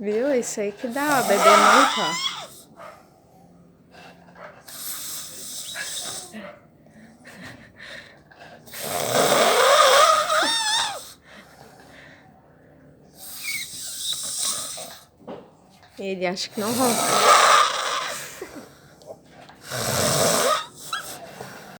Viu? Isso aí que dá, ó, beber muito, ó. Ele acha que não ronca.